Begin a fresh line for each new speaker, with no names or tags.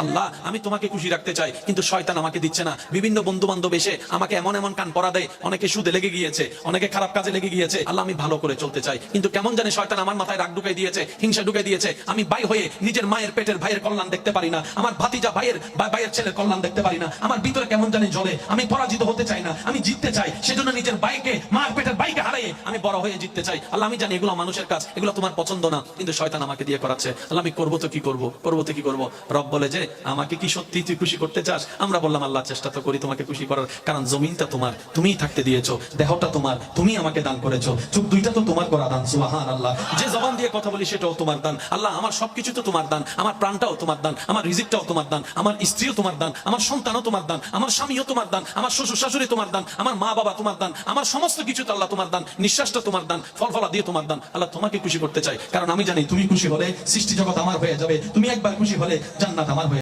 আল্লাহ আমি তোমাকে খুশি রাখতে চাই, কিন্তু শয়তান আমাকে দিচ্ছে না। বিভিন্ন বন্ধু বান্ধব এসে আমাকে এমন এমন কান পরা দেয়, অনেকে সুদে লেগে গিয়েছে, অনেকে খারাপ কাজে লেগে গিয়েছে। আল্লাহ আমি ভালো করে চলতে চাই, কিন্তু কেমন জানে শয়তান আমার মাথায় রাগ ঢুকাই দিয়েছে, হিংসা ঢুকাই দিয়েছে। আমি ভাই হয়ে নিজের মায়ের পেটের ভাইয়ের কল্যাণ দেখতে পারি না, আমার ভাতিজা ভাইয়ের ছেলের কল্যাণ দেখতে পারি না। আমার ভিতরে কেমন জানি জ্বলে, আমি পরাজিত হতে চাই না, আমি জিততে চাই। সেজন্য নিজের ভাইকে, মার পেটের ভাইকে হারিয়ে আমি বড় হয়ে জিততে চাই। আল্লাহ আমি জানি এগুলো মানুষের কাজ, এগুলো তোমার পছন্দ না, কিন্তু শয়তান আমাকে দিয়ে করাচ্ছে। আল্লাহ আমি করবো তো কি করবো, করবো তো কি করবো। রব বলে যে আমাকে কি সত্যি তুই খুশি করতে চাস? আমরা বললাম আল্লাহ চেষ্টা তো করি তোমাকে খুশি করার, কারণ জমিনটা তোমার, তুমিই থাকতে দিয়েছো, দেহটা তোমার, তুমি আমাকে দান করেছো, চোখ দুইটা তো তোমার করা দান। সুবহানাল্লাহ। যে জবান দিয়ে কথা বলি সেটাও তোমার দান। আল্লাহ আমার সবকিছু তো তোমার দান, আমার প্রাণটাও তোমার দান, আমার রিজিকটাও তোমার দান, আমার স্ত্রীও তোমার দান, আমার সন্তানও তোমার দান, আমার স্বামীও তোমার দান, আমার শ্বশুর শাশুড়ি তোমার দান, আমার মা বাবা তোমার দান, আমার সমস্ত কিছু তো আল্লাহ তোমার দান, নিঃশ্বাসটা তোমার দান, ফলফলা দিয়ে তোমার দান। আল্লাহ তোমাকে খুশি করতে চাই, কারণ আমি জানি তুমি খুশি হলে সৃষ্টি জগৎ আমার হয়ে যাবে, তুমি একবার খুশি হলে জান্নাত আমার হয়ে